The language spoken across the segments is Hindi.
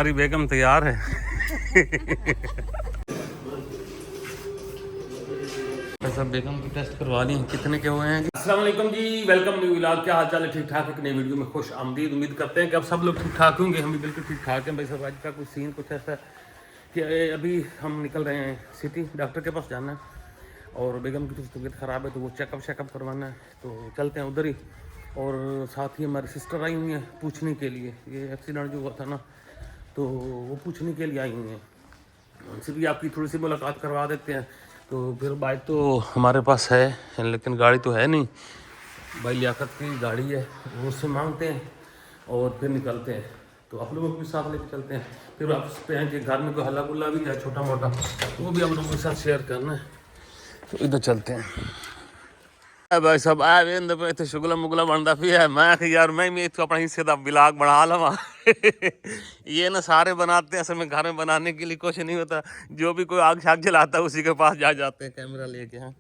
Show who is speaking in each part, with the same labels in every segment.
Speaker 1: हमारी बेगम तैयार है। सब बेगम की टेस्ट करवा ली, कितने के हुए हैं? अस्सलाम वालेकुम जी, वेलकम न्यू व्लॉग। क्या हाल चाल है? ठीक ठाक है कि नई वीडियो में खुश आमदीद। उम्मीद करते हैं कि अब सब लोग ठीक ठाक होंगे, हम भी बिल्कुल ठीक ठाक हैं। भाई सब आज का कुछ सीन कुछ ऐसा कि अभी हम निकल रहे हैं सिटी, डॉक्टर के पास जाना है और बेगम की तबीयत ख़राब है तो वो चेकअप करवाना है, तो चलते हैं उधर ही। और साथ ही हमारी सिस्टर आई हुई हैं पूछने के लिए, ये एक्सीडेंट जो हुआ था ना तो वो पूछने के लिए आई हुई हैं, उनसे भी आपकी थोड़ी सी मुलाकात करवा देते हैं। तो फिर बाइक तो हमारे पास है लेकिन गाड़ी तो है नहीं, भाई लियाकत की गाड़ी है, वो उससे मांगते हैं और फिर निकलते हैं। तो आप लोगों को भी साथ लेके चलते हैं। फिर आप पे हैं कि घर में कोई हल्ला गुल्ला भी है छोटा मोटा, वो भी हम लोगों के साथ शेयर करना है, तो इधर चलते हैं। भाई सब आए वे अंदर पे शुगला मुगला बनता भी है। मैं यार मैं भी तो अपना हिस्से का ब्लॉग बना लवा। ये ना सारे बनाते हैं, असल में घर में बनाने के लिए कुछ नहीं होता, जो भी कोई आग शाग जलाता है उसी के पास जा जाते हैं कैमरा लेके। हाँ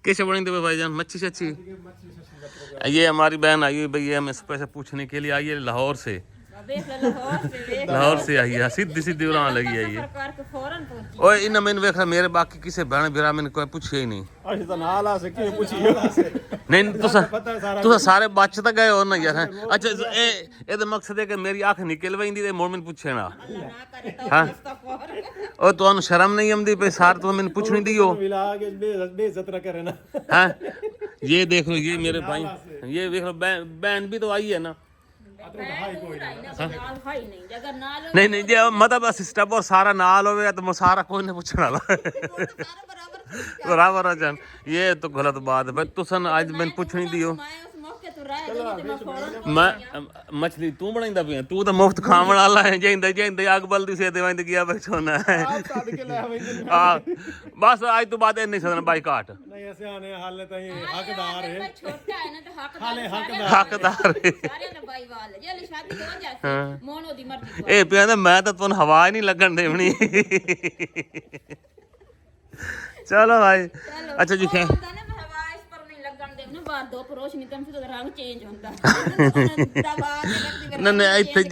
Speaker 1: कैसे बनी दे भाईजान? मच्छी शच्छी? ये हमारी बहन आई हुई भैया, हमें पैसे पूछने के लिए आई है लाहौर से। लाहौर से आई है, सीधी सीधी उड़ा लगी है ये। ओए इन मैंने देखा मेरे बाकी किसे बहन बिरा मैंने कोई पूछे ही नहीं। नहीं तुसा सारे बच तो गए हो ना यार। अच्छा ए मकसद है कि मेरी आंख निकल वही नहीं मोड़ मैंने पूछे ना। हाँ ओ तो शर्म नहीं आमदी पे सार तो मैंने पूछ नहीं दी हो। हाँ ये देख लो, ये मेरे भाई, ये देख लो बहन भी तो आई है ना। नहीं नहीं जी मतलब सिस्टम और सारा नाल हो गया तो सारा कोई नहीं पूछने वाला बराबर है जान। ये तो गलत बात है भाई, तुसन आज मैंने पूछनी दियो। मैं मछली तू बनाइंदा पिया, तू तो मुफ्त खावन वाला है। जेंदे जेंदे आग बलदी से देवंद किया बैठोना है। हां बस आज तो बात नहीं सदन बाई काट नहीं ऐसे आने हाल तो ये हकदार है, छोटा है ना तो हकदार है सारे ने बाई वाले ये शादी हो जाए मोनो दी मर्जी। ए पिया ना मैं तो तन हवा ही नहीं लगन देवनी। चलो भाई अच्छा जी खैर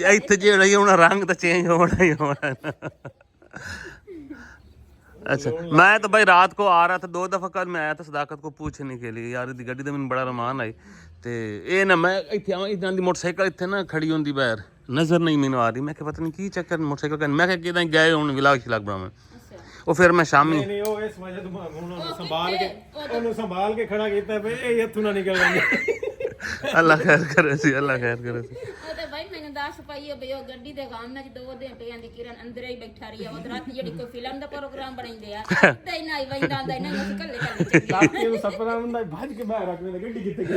Speaker 1: ਇੱਥੇ ਜਿਹੜਾ ਹੀ ਹੋਣਾ ਰੰਗ ਤਾਂ ਚੇਂਜ होना ही होना। अच्छा मैं तो भाई रात को आ रहा था, 2 दफ़ा कल मैं आया था सदाकत को पूछने के लिए, यार दी गड्डी तो मैंने बड़ा रमान आई तो ये ना मैं इतने आवा इतना दी मोटरसाइकिल इतने ना खड़ी होंगी बाहर नज़र नहीं मैंने आ रही। मैं पता नहीं की चक्कर मोटरसाइकिल का, मैं क्या गए हूँ विलाग शिलाग बना ਉਹ ਫਿਰ ਮੈਂ ਸ਼ਾਮੀ ਨਹੀਂ ਉਹ ਇਸ ਵਜ੍ਹਾ ਤੋਂ ਉਹਨੂੰ ਸੰਭਾਲ ਕੇ ਖੜਾ ਕੀਤਾ ਬਈ ਇਹ ਹੱਥੋਂ ਨਾ ਨਿਕਲ ਜਾਂਦੇ। ਅੱਲਾ ਖੈਰ ਕਰੇ ਸੀ, ਅੱਲਾ ਖੈਰ ਕਰੇ ਸੀ। ਉਹ ਤੇ ਭਾਈ ਮੈਨੂੰ ਦੱਸ ਪਾਈਏ ਬਈ ਉਹ ਗੱਡੀ ਦੇ ਗਾਮ ਵਿੱਚ 2 ਦਿਨ ਪਿਆਂ ਦੀ ਕਿਰਨ ਅੰਦਰ ਹੀ ਬੈਠਾ ਰਹੀ ਆ। ਉਹ ਰਾਤ ਜਿਹੜੀ ਕੋਈ ਫਿਲਮ ਦਾ ਪ੍ਰੋਗਰਾਮ ਬਣਾਉਂਦੇ ਆ ਤੇ ਹੀ ਨਹੀਂ ਵੰਦਾ ਆਂਦਾ ਇਹਨਾਂ ਨੂੰ ਕੱਲੇ ਕੱਲੇ ਰਾਤੀ ਨੂੰ ਸਪਨਾ ਹੁੰਦਾ ਭੱਜ ਕੇ ਬਾਹਰ ਰੱਖ ਲੈਂਦਾ ਗੱਡੀ ਕਿੱਥੇ ਗਈ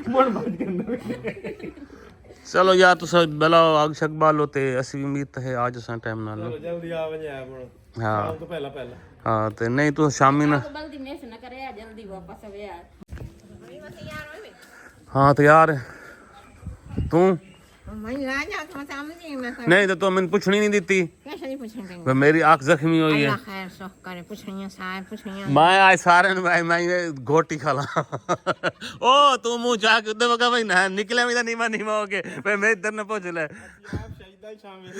Speaker 1: ਮੋੜ ਭੱਜ ਕੇ ਅੰਦਰ। चलो यार तुस बला आग शक बालो ते असी उम्मीद है आज असा टाइम नाल जल्दी आ वने हुन। हां तो पहला हां ते नहीं तू शामी ना जल्दी मिस ना करे जल्दी वापस आवे यार। हां तैयार है तू? मैं ला जा तो समझी मैं नहीं तो तू मैंने पूछनी नहीं दी। कैसे नहीं पूछनी? मेरी आंख जख्मी हुई है। अल्लाह खैर सो करे पूछनिया सारे पूछनिया मैं आज सारे मैं घोटी खा ला। ओ तू मुंह जा के उधर मगा भाई ना निकले में नीमा नीमा हो के भाई मैं इधर न पहुंच ले। आप शहीदा ही शामिल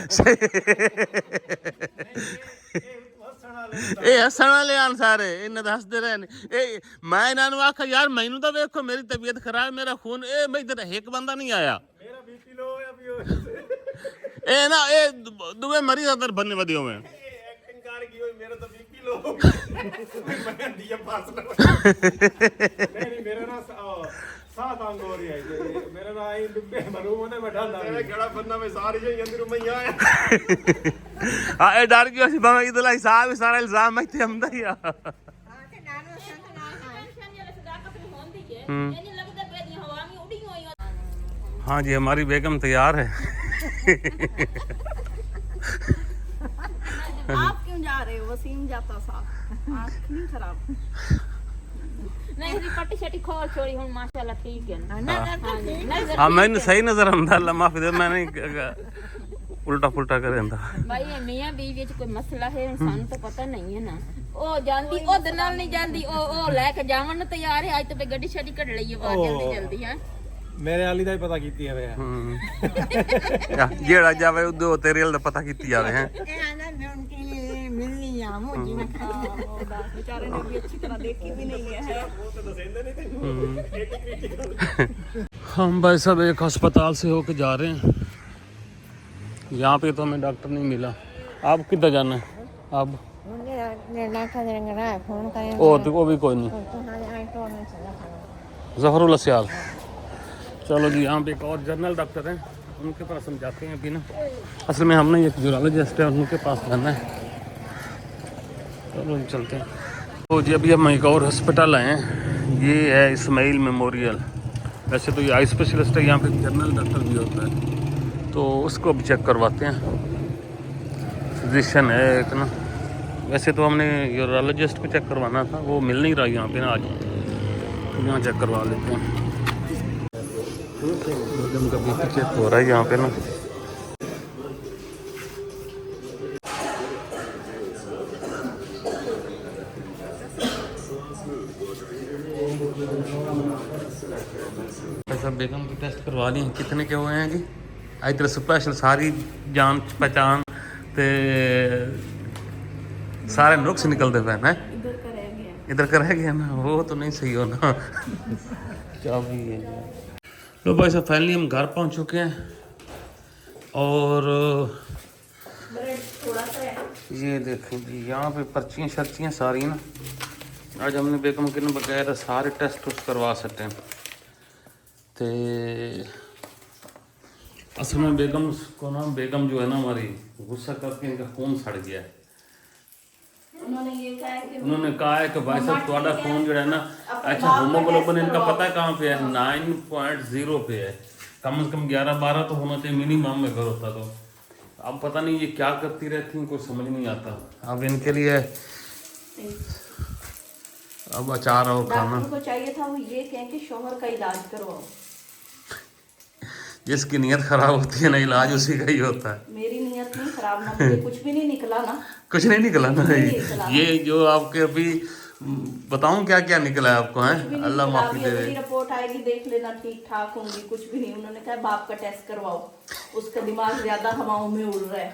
Speaker 1: ए हसन वाले आन सारे इन हसदे रहने। ए मैं इन्हां नु आखा यार मैनू तो देखो मेरी तबीयत खराब, मेरा खून ए मैं इधर एक बंदा नहीं आया, मेरा बीपी लो है अभी ए ना ए दुबे मरीज अंदर बनने वदियो में एक्टिंग कर गई हो, मेरा तो बीपी लो मैं दिया पास नहीं मेरा ना सात अंग हो रही है मेरा ना आई दुबे मरूम ने बैठा ना मेरा गड़ा बनना में सारी जो अंदर में आया। हां ए डर गयो सी बाबा इधर हिसाब सारा इल्जाम मैं ते हमदा ही आ। हां ते नानो संत ना टेंशन ये सदाकत में होंदी है यानी लगदा पे दी हवा में उड़ी हुई। हां जी हमारी बेगम तैयार है।
Speaker 2: आप क्यों जा रहे हो? वसीम जाता साथ आंख नहीं खराब नहीं री पट्टी शटी खोल छोड़ी हुन माशाल्लाह ठीक है ना।
Speaker 1: हां मैंने सही नजर आंदा, अल्लाह माफी दे मैं नहीं उल्टा पुल्टा करे आंदा
Speaker 2: भाई मियां बीवी विच कोई मसला है इंसान तो पता नहीं है ना। ओ जांदी ओ नाल नहीं जांदी ओ लेके जावन तैयार है आज तो पे गड्डी शटी कढ लईए बाहर जल्दी जल्दी। हां
Speaker 3: ਮੇਰੇ ਵਾਲੀ ਦਾ ਹੀ ਪਤਾ ਕੀਤੀ ਹੋਵੇ
Speaker 1: ਜਿਹੜਾ ਜਾਵੇ ਉਦੋਂ ਤੇਰੇ ਵਾਲ ਦਾ ਪਤਾ ਕੀਤੀ ਜਾਵੇ ਹੈ
Speaker 2: बेचारे ने भी अच्छी तरह देखी भी नहीं है।
Speaker 1: हम भाई सब एक अस्पताल से होके जा रहे हैं, यहाँ पे तो हमें डॉक्टर नहीं मिला। आप किधर जाना है? आप और वो भी कोई नहीं, जफरुल सियाल। चलो जी, यहाँ पे एक और जनरल डॉक्टर हैं, उनके पास हम जाते हैं अभी ना। असल में हमने एक यूरोलॉजिस्ट है, उनके पास जाना है। चलो चलते हैं। तो जी अभी हम एक और हॉस्पिटल आए हैं, ये है इस्माइल मेमोरियल। वैसे तो ये आई स्पेशलिस्ट है, यहाँ पे जनरल डॉक्टर भी होता है, तो उसको भी चेक करवाते हैं। फिजिशियन है एक ना। वैसे तो हमने यूरोलॉजिस्ट को चेक करवाना था, वो मिल नहीं रहा यहाँ पे ना आज, तो यहाँ चेक करवा लेते हैं। का बीपी चेक हो रहा है यहाँ पे ना। सब बेगम की टेस्ट करवा लिए, कितने के हुए हैं जी? इधर स्पेशल सारी जान पहचान ते सारे नुक्स निकलते पे ना, इधर का रह गया ना, वो तो नहीं सही हो ना। क्या भी है। लो भाई साहब, फाइनली हम घर पहुंच चुके हैं और ये देखें जी, यहाँ पे पर्चियाँ शर्चियाँ सारी ना, आज हमने बेगम के बगैर सारे टेस्ट करवा सकते हैं। तो असल में बेगम को ना, बेगम जो है ना हमारी, गुस्सा करके इनका खून सड़ गया है। उन्होंने कहा है कि भाई साहब थोड़ा खून जो है ना, अच्छा हीमोग्लोबिन इनका पता है कहाँ पे है, 9.0 पे है। कम से कम 11-12 तो होना चाहिए मिनिमम में, अगर होता तो। अब पता नहीं ये क्या करती रहती हैं, कुछ समझ नहीं आता। अब इनके लिए अब अचार और खाना
Speaker 2: को चाहिए था, वो ये कहें कि शोहर का इलाज करवाओ।
Speaker 1: जिसकी नीयत खराब होती है ना, इलाज उसी का ही होता है।
Speaker 2: मेरी नीयत नहीं खराब ना, मुझे कुछ भी नहीं निकला ना,
Speaker 1: कुछ नहीं निकला ना। ये जो आपके अभी बताऊं क्या क्या निकला है आपको, है अल्लाह माफी दे।
Speaker 2: रिपोर्ट आएगी देख लेना, ठीक ठाक होंगी, कुछ भी नहीं। उन्होंने कहा बाप का टेस्ट करवाओ, उसका दिमाग ज्यादा हवाओं में उड़ रहा है।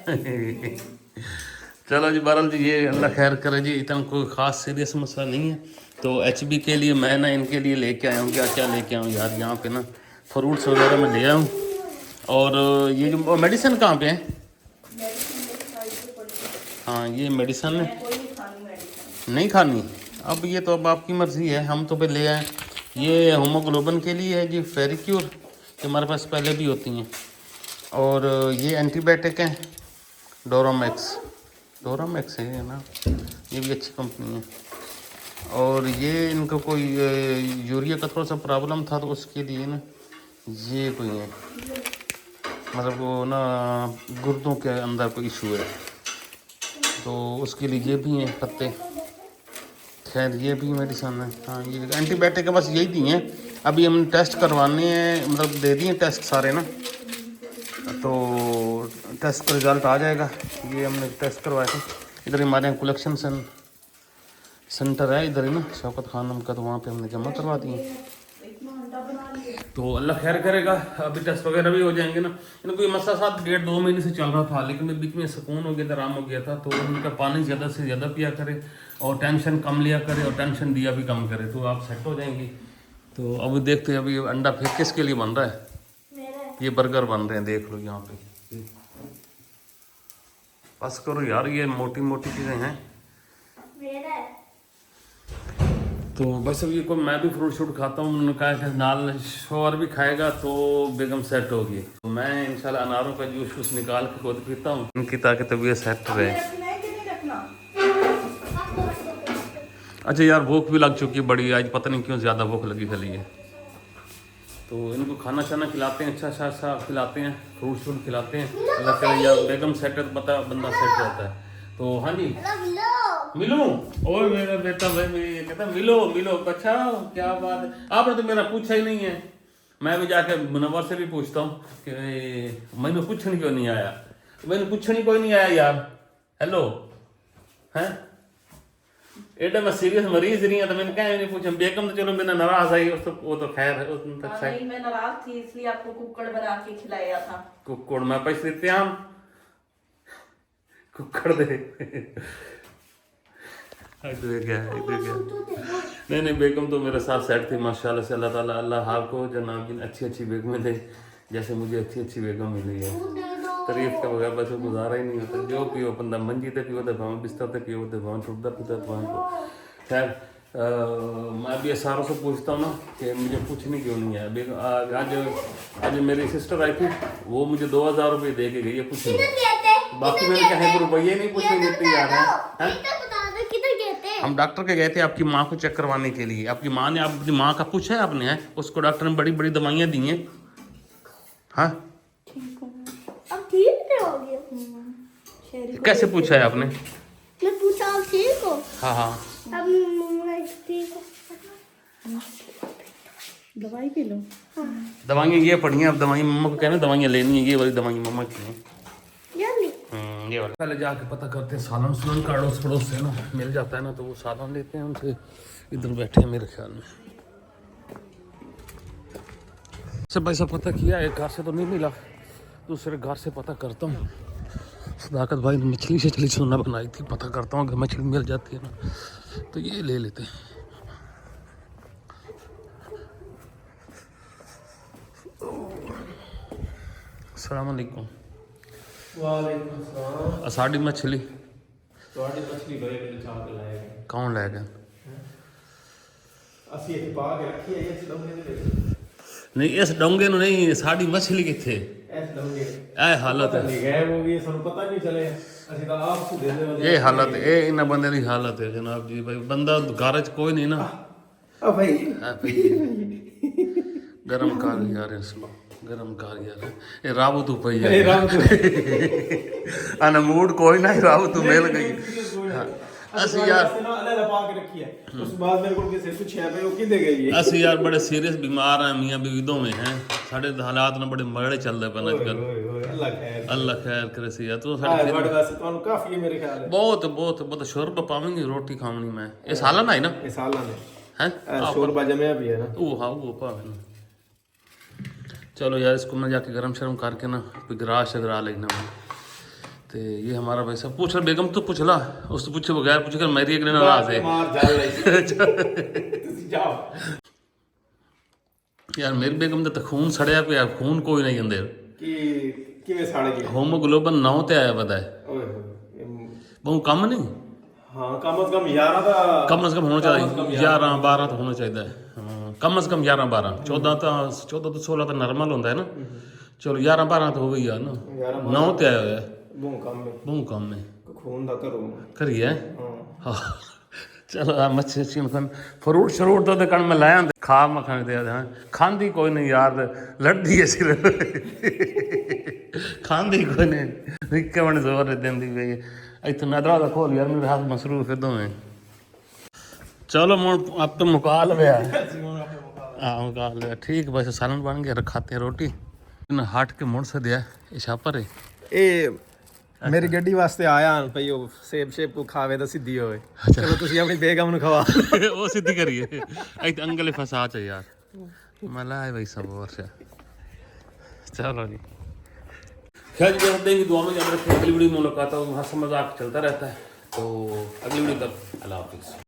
Speaker 1: चलो जी, बहरहाल जी ये अल्लाह खैर करे जी, इतना कोई ख़ास सीरियस मसला नहीं है। तो HB के लिए मैं ना इनके लिए लेके आया हूँ, क्या क्या लेके आया हूँ यार, यहाँ पे ना फ्रूट्स वगैरह मैं ले आया हूँ। और ये जो मेडिसिन कहाँ पे है? हाँ ये मेडिसिन है, नहीं खानी। अब ये तो अब आपकी मर्ज़ी है, हम तो पे ले आए। ये हीमोग्लोबिन के लिए है जी, फेरिक्यूर, ये हमारे पास पहले भी होती हैं। और ये एंटीबायोटिक है, डोरामैक्स है ना, ये भी अच्छी कंपनी है। और ये इनको कोई यूरिया का थोड़ा सा प्रॉब्लम था, तो उसके लिए ना ये कोई है, मतलब वो ना गुर्दों के अंदर कोई इशू है, तो उसके लिए ये भी हैं पत्ते। खैर ये भी मेडिसिन है। हाँ ये एंटीबायोटिक बस यही दी हैं। अभी हम टेस्ट करवाने हैं, मतलब दे दिए टेस्ट सारे ना, तो टेस्ट का रिज़ल्ट आ जाएगा। ये हमने टेस्ट करवाए थे, इधर हमारे यहाँ कलेक्शन सेंटर है इधर ही ना, शौकत खानम का, तो वहाँ पे हमने जमा करवा दिए। तो अल्लाह खैर करेगा, अभी टेस्ट वगैरह भी हो जाएंगे ना। इनको ये मसला साथ 1.5-2 महीने से चल रहा था, लेकिन बीच में सुकून हो गया था, आराम हो गया था। तो उनका पानी ज़्यादा से ज़्यादा पिया करे और टेंशन कम लिया करे, और टेंशन दिया भी कम करे, तो आप सेट हो जाएंगी। तो अब देखते हैं, अभी अंडा फिर किसके लिए बन रहा है? ये बर्गर बन रहे हैं, देख लो यहाँ पे। बस करो यार, ये मोटी मोटी चीज़ें हैं। तो बस अब ये को मैं भी फ्रूट शूट खाता हूँ। उन्होंने कहा कि नाल शोहर भी खाएगा तो बेगम सेट होगी। तो मैं इंशाल्लाह अनारों का जूस निकाल के खुद पीता हूँ उनकी, ताकि तबीयत सेट रहे। अच्छा यार, भूख भी लग चुकी है बड़ी, आज पता नहीं क्यों ज़्यादा भूख लगी खली है। तो इनको खाना शाना खिलाते हैं, अच्छा खिलाते हैं, फ्रूट शूट खिलाते हैं। अल्लाह करे यार बेगम सेट है तो पता बंदा सेट रहता है। तो हाँ जी, मिलो। और मेरा बेटा भाई मेरी कहता मिलो। अच्छा क्या बात है, आपने तो मेरा पूछा ही नहीं है। मैं भी जाके मुनव्वर से भी पूछता हूँ कि मैंने पूछने क्यों नहीं आया। मैंने पूछने कोई नहीं आया यार। हेलो हैं एडा मैं सीरियस मरीज नहीं है तो मैंने कहा नहीं पूछा बेगम तो चलो मैंने नाराज आई उस तो वो तो खैर है उस दिन तक सही।
Speaker 3: नहीं मैं नाराज थी इसलिए आपको कुक्कड़ बना के खिलाया था।
Speaker 1: कुक्कड़ में पैसे देते हैं हम कुक्कड़ दे इधर क्या है इधर क्या नहीं बेगम तो मेरे साथ सेट थी माशाल्लाह से। अल्लाह ताला अल्लाह हाल को जनाब अच्छी अच्छी बेगमें दे जैसे मुझे अच्छी अच्छी बेगम मिली है। तारीफ का बगैर बस गुजारा ही नहीं होता। जो पियो बंदा मंजी ते पियो तो भाव बिस्तर ते पियो तो भाव टुटदा पिता भाव। खैर मैं भी सारों से पूछता हूँ ना कि मुझे पूछने क्यों नहीं है। आज मेरी सिस्टर आई थी वो मुझे 2000 रुपये दे के गई है पूछने। बाकी मैंने कहा रुपये नहीं पूछने देते यार हैं। हम डॉक्टर के गए थे आपकी माँ को चेक करवाने के लिए। आपकी माँ ने अपनी माँ का पूछा है आपने है उसको डॉक्टर ने बड़ी बड़ी दवाइयाँ दी हैं। हाँ
Speaker 4: अब ठीक हो गया।
Speaker 1: कैसे पूछा है आपने?
Speaker 4: मैं पूछा आप ठीक हो?
Speaker 1: हाँ हाँ
Speaker 4: अब मैं ठीक हूँ।
Speaker 3: दवाई पी लो।
Speaker 1: दवाइयाँ ये पड़ी हैं। अब दवाई मम्मा को कहना दवाइयाँ लेनी है। ये वाली दवाई मम्मा की हैं। ये वाला पहले जाके पता करते हैं सालन सुलन का अड़ोस पड़ोस से ना मिल जाता है ना तो वो सालन लेते हैं उनसे। इधर बैठे हैं मेरे ख्याल में सब पैसा पता किया। एक घर से तो नहीं मिला दूसरे घर से पता करता हूँ। सदाकत भाई ने मछली से चली सोना बनाई थी। पता करता हूँ अगर मछली मिल जाती है ना तो ये ले लेते हैं। अस्सलाम वालेकुम।
Speaker 5: वालेकुम सलाम।
Speaker 1: साड़ी मछली
Speaker 5: ਤੁਹਾਡੀ ਮੱਛਲੀ ਬੜੇ ਕਿਲੋ ਚਾਹ ਕੇ ਲਾਇਆ ਗਿਆ।
Speaker 1: कौन ले गया?
Speaker 5: ਅਸੀਂ ਇੱਥੇ ਪਾ ਕੇ ਰੱਖੀ ਹੈ ਇਸ ਡੋਂਗੇ ਦੇ ਵਿੱਚ।
Speaker 1: नहीं इस डोंगे नु नहीं साड़ी मछली किथे
Speaker 5: ਇਸ ਡੋਂਗੇ
Speaker 1: ए हालत है।
Speaker 5: ਨਹੀਂ ਗਾਇਬ ਹੋ ਗਈ ਸਾਨੂੰ ਪਤਾ ਨਹੀਂ ਚੱਲਿਆ। ਅਸੀਂ ਤਾਂ ਆਪ ਸੁਦੇ ਦੇ ਵਾਲੇ।
Speaker 1: ये हालत है ये इन बंदे की हालत है जनाब जी। भाई बंदा घर च कोई नहीं ना।
Speaker 5: ਆ ਭਾਈ
Speaker 1: है भाई गरम कर यार इसको गरम कर यार ये राबू तू पई है।
Speaker 5: ਇਹ ਰਾਮ ਤੋਂ
Speaker 1: अन मूड कोई ना राबू तू मिल गई। ਅਸੀਂ ਯਾਰ
Speaker 5: ਨਾ ਅਲੱਗ ਪਾ ਕੇ ਰੱਖੀ ਹੈ। ਉਸ ਤੋਂ ਬਾਅਦ ਮੇਰੇ ਕੋਲ ਕਿਸੇ ਪੁੱਛਿਆ ਵੀ ਉਹ ਕਿੱਥੇ ਗਈ ਹੈ।
Speaker 1: ਅਸੀਂ ਯਾਰ ਬੜੇ ਸੀਰੀਅਸ ਬਿਮਾਰ ਆ ਮੀਆਂ ਬੀਵੀ ਦੋਵੇਂ हैं। ਸਾਡੇ ਹਾਲਾਤ ਨਾ ਬੜੇ ਮਾੜੇ ਚੱਲਦੇ ਪਏ ਅੱਜ ਕੱਲ।
Speaker 5: ਓਏ ਓਏ ਅੱਲਾ ਖੈਰ।
Speaker 1: ਅੱਲਾ ਖੈਰ ਕਰੇ ਸੀ ਯਾਰ ਤੂੰ
Speaker 5: ਹਾਂ
Speaker 1: ਸਾਡੇ
Speaker 5: ਤੁਹਾਡੇ ਵਾਸਤੇ ਤੁਹਾਨੂੰ ਕਾਫੀ ਹੈ ਮੇਰੇ ਖਿਆਲ ਹੈ।
Speaker 1: ਬਹੁਤ ਬਹੁਤ ਬਹੁਤ ਸ਼ੋਰਬਾ ਪਾਵਾਂਗੀ रोटी खावनी मैं ये सालन आई ना
Speaker 5: ਇਹ ਸਾਲਾਂ ਦੇ
Speaker 1: हैं
Speaker 5: ਸ਼ੋਰਬਾ ਜਮਿਆ भी है ना।
Speaker 1: वो हाँ वो पावे ना। चलो यार इसको मैं जाके गरम शरम करके ना गिरा शगरा लेना मैं। तो ये हमारा भाई सब पूछ रहा बेगम तो पूछ ला उस तो पूछे बगैर पूछे कर मेरी एक नाराज है
Speaker 5: ਮਾਰ ਜਾ ਤੁਸੀਂ ਜਾਓ।
Speaker 1: यार मेरी बेगम तो खून सड़िया पिया खून कोई नहीं अंदर
Speaker 5: ਕਿ ਕਿਵੇਂ ਸੜ ਗਿਆ।
Speaker 1: होमोग्लोबिन 9 ते आया पता है
Speaker 5: ਓਏ ਹੋਏ
Speaker 1: बहुत कम नहीं
Speaker 5: ਹਾਂ ਕਮ ਸੇ ਕਮ 11 ਦਾ
Speaker 1: कम से कम होना चाहिए 11 12 तो होना चाहिए हाँ कम से कम 11 12 14 तो 16 तो नॉर्मल होता है ना। चलो 11 12 तो हो गई यार ना 9 ते आया हुआ है
Speaker 5: ਬਹੁਤ ਕੰਮ ਹੈ
Speaker 1: बहुत कम है
Speaker 5: ਖੂਨ ਦਾ ਕਰੋ।
Speaker 1: करिए
Speaker 5: ਹਾਂ
Speaker 1: हाँ चलो आ मच्छी चिकन फ्रूट श्रूट तो कण में लाया खा मखन दे खांदी कोई नहीं यार लड़दी है सिर्फ खांदी कोई नहीं निक्के बने जोर देंदी पे इतना नदरा दा खोल यार मेरे हाथ मसरूफ है दोवें। चलो मोड़ अब तो मुका लिया हाँ मुका लिया ठीक बस सालन बन गया खाते हैं रोटी हट के मुड़ से दिया इशा पर
Speaker 5: ਇਹ ਮੇਰੀ ਗੱਡੀ ਵਾਸਤੇ ਆਇਆ ਭਈ ਉਹ ਸੇਬ ਸ਼ੇਬ ਕੋ ਖਾਵੇ ਤਾਂ ਸਿੱਧੀ ਹੋਵੇ। ਚਲੋ ਤੁਸੀਂ ਆਪਣੀ ਬੇਗਮ ਨੂੰ ਖਵਾ।
Speaker 1: वो सीधी करिए ऐ अंगल फंसा च यार मला है भाई सब और से। चलो जी खैर जी हफ्ते की दुआ में याद रखें। अगली वीडियो में मुलाकात हो हंस मजाक चलता रहता है तो अगली वीडियो तक अल्लाह हाफिज़।